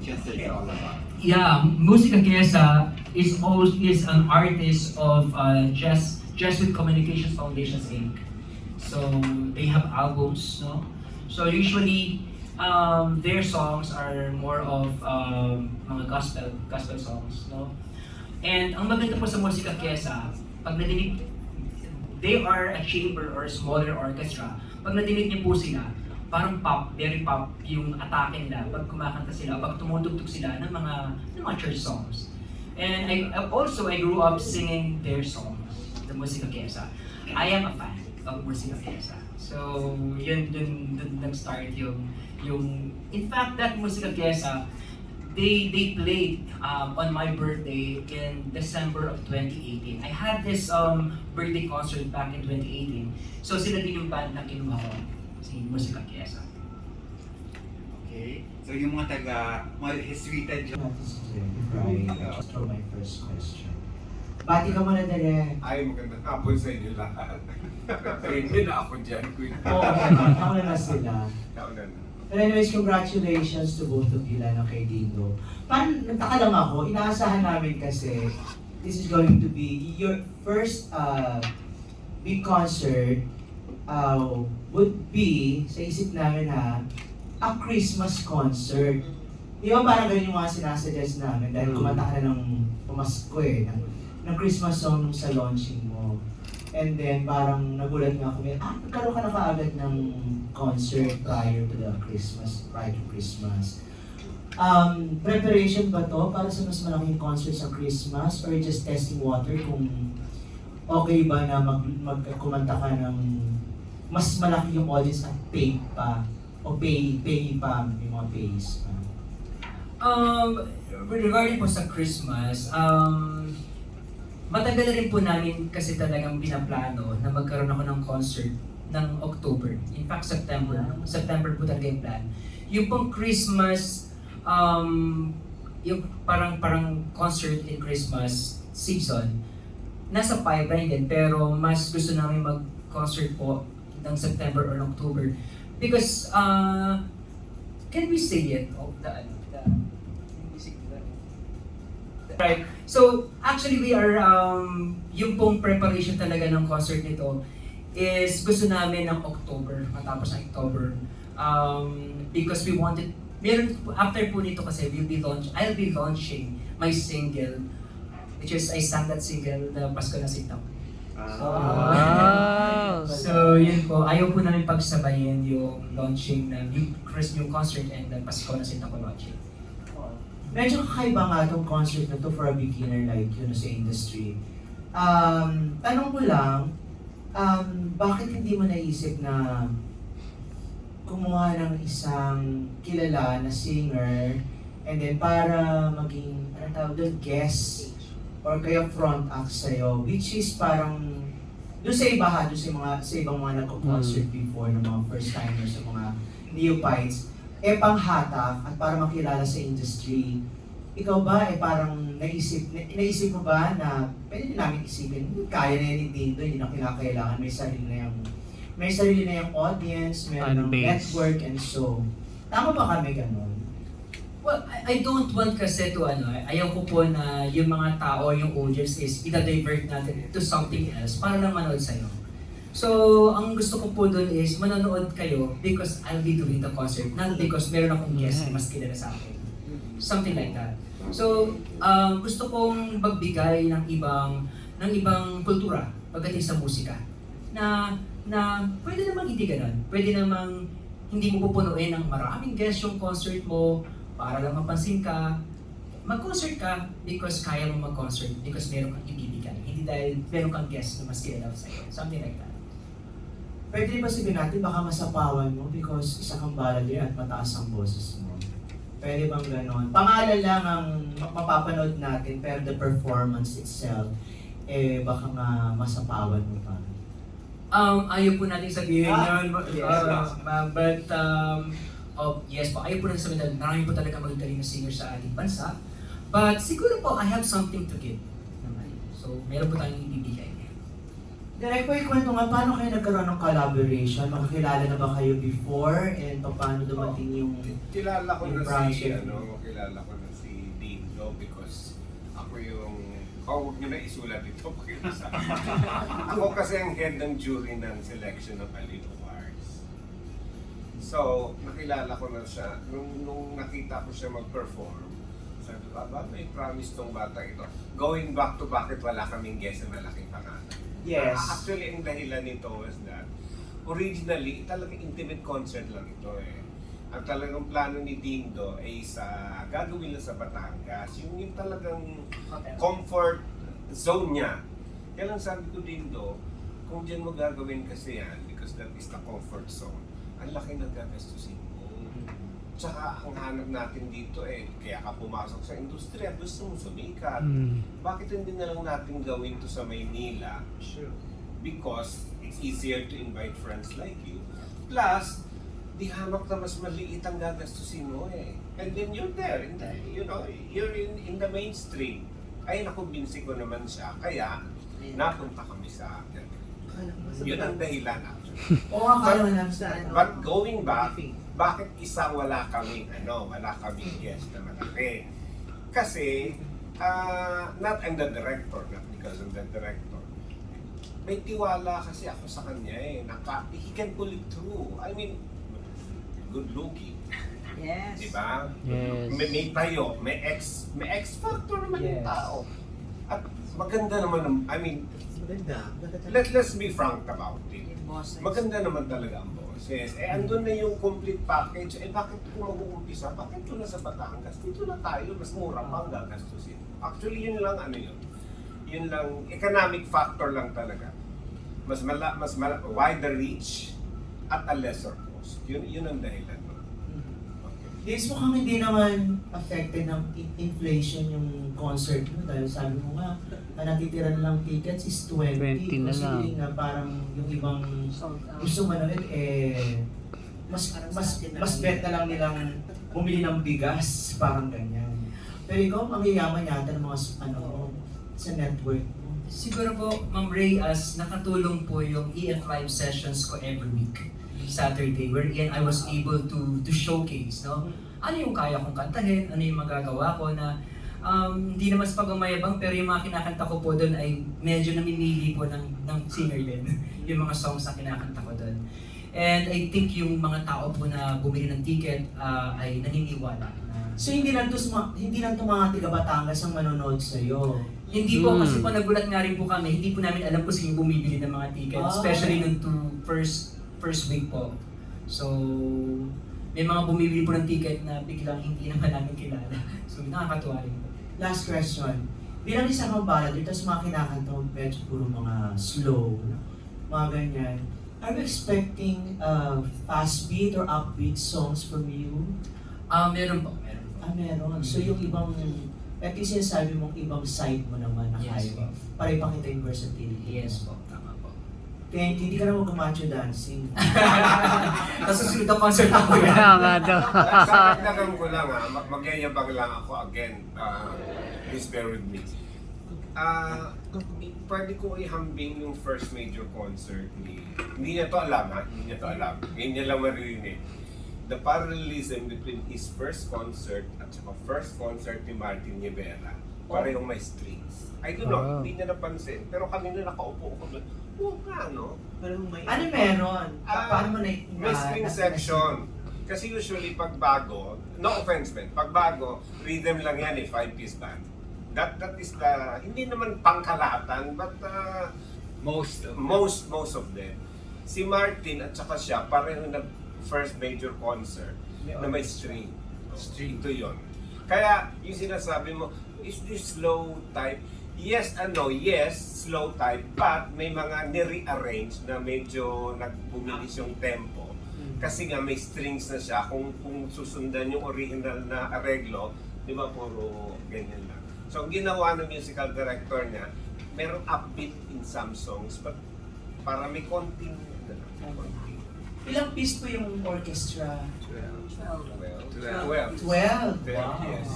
Just is all about? Yeah, Musica Queza is an artist of Jesuit Communications Foundations Inc. So they have albums, no? So usually their songs are more of mga gospel songs, no? And ang maganda po sa Musica Queza, pag nadinig, they are a chamber or smaller orchestra. Pag nadinig niyo po sila, parang pop, very pop yung atake nila pag kumakanta sila, pag tumutugtog sila ng mga church songs. And I grew up singing their songs, the Musica Queza. I am a fan of Musica Queza. So, yun nag-start yung in fact, that Musica Queza, they played on my birthday in December of 2018. I had this birthday concert back in 2018. So sila din yung band na kinuha ko, si Musica Queza. Okay. So yung mga mga Jesuita dyan. For my first question. Bati ka muna dali. Ay, magandang hapon sa inyo lahat. Pwede na ako dyan, Queen. Oo, nauna na sila. Nauna na. But anyways, congratulations to both of you, Lano kay Dindo. Nagtaka lang ako, inaasahan namin kasi this is going to be your first big concert would be, sa isip namin a Christmas concert. Di ba parang ganun yung mga sinasuggest namin dahil kumanta ka na ng Pamasko ng Christmas song nung sa launching mo. And then parang nagulat nga kami, nagkaroon ka na kaagad ng concert prior to Christmas. Preparation ba to para sa mas malaking concert sa Christmas or just testing water kung okay ba na kumanta ka ng mas malaki yung audience at pay pa o pay pa yung mga pays pa? Regarding po sa Christmas, matagal na rin po namin kasi talagang pinaplano na magkaroon ako ng concert ng October. In fact, September po talaga yung plan. Yung pong Christmas, yung parang concert in Christmas season, nasa pipeline din, pero mas gusto namin mag-concert po ng September or October. Because, can we say it? Right. So, actually we are, yung pong preparation talaga ng concert nito is gusto namin ng October, matapos ng October. Because we wanted, after po nito kasi I'll be launching my single, which is I sang that single na Pasko na Sinta. So, yun po, ayaw po namin pagsabayin yung launching ng yung concert and the Pasko na Sinta ko launching. Medyo kakaiba nga itong concert na to for a beginner like yun sa industry. Tanong ko lang, bakit hindi mo naisip na kumuha ng isang kilala na singer and then para maging, guest or kaya front act sa'yo, which is parang doon sa ibang mga nagko-concert before ng mga first timers sa mga neophytes, panghatak at para makilala sa industry. Ikaw ba parang naisip mo ba na pwede din namin isipin, kaya na yan dito, hindi na kinakailangan, may sarili na yung audience, may network and so. Tama ba kami ganun? Well, I don't want kasi to ayaw ko po na yung mga tao, yung audience is ita-divert natin to something else para lang manood sa'yo. So, ang gusto ko po doon is manonood kayo because I'll be doing the concert, not because meron akong guest na mas kilala sa akin. Something like that. So, gusto kong magbigay ng ibang kultura pagdating sa musika. Na pwede namang hindi ganun. Pwede namang hindi mo pupunuin ng maraming guest yung concert mo para lang mapansin ka. Mag-concert ka because kaya mo mag-concert because meron kang ibibigay. Hindi dahil meron kang guest na mas kilala sa'yo. Something like that. Pwede ba sabihin natin baka masapawan mo because isa kang balladeer at mataas ang boses mo? Pwede bang gano'n? Pangalan lang ang mapapanood natin pero the performance itself, baka nga masapawan mo pa. Ayaw po natin sabihin yun. Yes. Yes po, ayaw po natin sabihin na marami po talaga magagaling na singer sa ating bansa. But siguro po, I have something to give. So, meron po tayong ibibigay. Direk po, ikwento nga, paano kayo nagkaroon ng collaboration? Makakilala na ba kayo before? And paano dumating yung... Kilala ko yung na project? kilala ko na si Dindo because ako yung, huwag nyo na isulat ito. Ako kasi ang head ng jury ng selection ng Alin Awards. So, nakilala ko na siya. Nung nakita ko siya mag-perform, sabi ko, may promise tong bata ito. Going back to bakit wala kaming guest na malaking pangalan. Yes. Actually, ang dahilan nito was that originally, talagang intimate concert lang ito eh. Ang talagang plano ni Dindo ay gagawin lang sa Batangas. Yung talagang comfort zone niya. Kaya lang sabi ko, Dindo, kung dyan mo gagawin kasi yan, because that is the comfort zone, ang laki ng gagastusin mo. Tsaka ang hanap natin dito kaya ka pumasok sa industriya, gusto mo sumikat. Bakit hindi na lang natin gawin to sa Maynila? Sure. Because it's easier to invite friends like you. Plus, di hamak na mas maliit ang gagastusin mo eh. And then you're there, you're in the mainstream. Ay, nakumbinsi ko naman siya. Kaya, napunta kami sa akin. Yun ang dahilan actually. Oo, akala mo lang sa... But going back, bakit wala kaming guest na malaki? Kasi, not I'm the director, not because I'm the director. May tiwala kasi ako sa kanya he can pull it through. I mean, good looking. Yes. Diba? Yes. May tayo, may X factor naman yung Yes. tao. At maganda naman, Maganda. let's be frank about it. Bosses. Maganda naman talaga ang boses. Andun na yung complete package. Bakit kung mag-uumpisa? Bakit doon na sa Batangas? Dito na tayo, mas mura pa ang gagastusin. Actually, yun lang Yun lang, economic factor lang talaga. Mas wider reach at a lesser cost. Yun ang dahilan. Yes, mukhang hindi naman affected ng inflation yung concert mo dahil sabi mo nga, ang natitiran lang tickets is 20. 20 na Considering lang. na parang yung ibang Sold out. gusto manood mas bet na lang nilang bumili ng bigas, parang ganyan. Pero ikaw, ang yayaman yata ng mga sa network mo. Siguro po, Ma'am Ray, as nakatulong po yung EF5 sessions ko every week, Saturday, wherein I was able to showcase, no? Ano yung kaya kong kantahin, ano yung magagawa ko na hindi naman sa pagmamayabang, pero yung mga kinakanta ko po doon ay medyo namimili po ng singer din, yung mga songs na kinakanta ko doon. And I think yung mga tao po na bumili ng ticket ay naniniwala na So hindi lang to mga tiga Batangas ang manonood sa'yo. hindi po kasi po nagulat nga rin po kami, hindi po namin alam kung sino bumibili ng mga tickets, especially nung first week po. So, may mga bumibili po ng ticket na biglang hindi naman namin kilala. So, nakakatuwa rin po. Last question. Bilang isa kang ballad, tapos mga kinakanta mo, medyo puro mga slow, mga ganyan. Are you expecting fast beat or upbeat songs from you? Meron po. Meron. So yung ibang, at yung sinasabi mong ibang side mo naman na Yes, kaya. po. Para ipakita yung versatility. Yes po, tama po. Kaya hindi ka na mag-macho dancing. Tapos susunod ang concert ako yan. Kaya nga daw. Sa dagdagan ko lang magyayabang lang ako again. Please bear with me. Pwede ko ihambing yung first major concert ni... Hindi niya to alam Hindi niya lang maririnig. The parallelism between his first concert at saka first concert ni Martin Rivera, parehong may strings. I don't know, hindi niya napansin. Pero kanina nakaupo ko doon. Oo nga, no? Ano meron? Paano mo May string section. Kasi usually pag bago, no offense man, pag bago, rhythm lang yan 5-piece band. That is the, hindi naman pangkalahatan, but most of them. Si Martin at saka siya, pareho na first major concert na may string. Ito yun. Kaya yung sinasabi mo, is this slow type? Yes and no, yes, slow type, but may mga ni-rearrange na medyo nagbumilis yung tempo. Kasi nga may strings na siya, kung susundan yung original na areglo, di ba puro ganyan lang. So ang ginawa ng musical director niya, merong upbeat in some songs, but para may konting, Ilang piece po yung orchestra? 12. 12? 12, Wow. yes.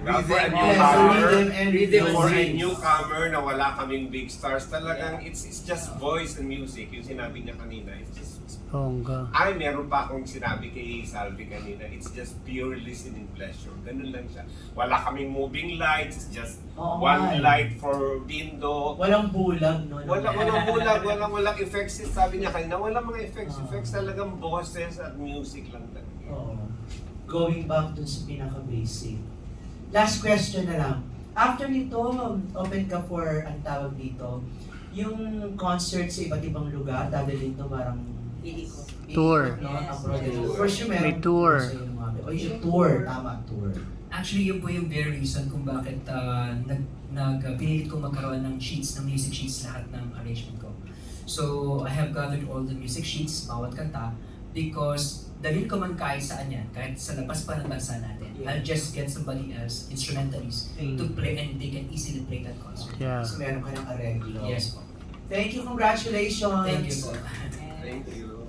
Diba? For a Rhythm. Yes, so newcomer, rhythm and Rhythm for a music. newcomer na wala kaming big stars, talagang it's just voice and music. Yung sinabi niya kanina, it's just Bongga. ay, meron pa akong sinabi kay Salvi kanina, it's just pure listening pleasure. Ganun lang siya. Wala kaming moving lights, it's just Oo one nga eh. light for window. Walang bulag, no? Walang bulag, walang effects. Sabi niya kanina, walang mga effects. Effects talagang boses at music lang talaga. Oo. Going back dun sa pinaka-basic. Last question na lang. After nito, open ka for, ang tawag dito, yung concert sa iba't ibang lugar, dadalhin to parang Iikot. Tour. No? Yes. Abroad. For sure, meron May tour. O yung tour, tama, tour. Actually, yun po yung very reason kung bakit pinilit kong magkaroon ng sheets, ng music sheets lahat ng arrangement ko. So, I have gathered all the music sheets, bawat kanta, because dalhin ko man kahit saan yan, kahit sa labas pa ng bansa natin. Yeah. I'll just get somebody else, instrumentalists, to play and they can easily play that concert. Yeah. So meron ka ng areglo. Yes po. Thank you, congratulations! Thank you po. Thank you.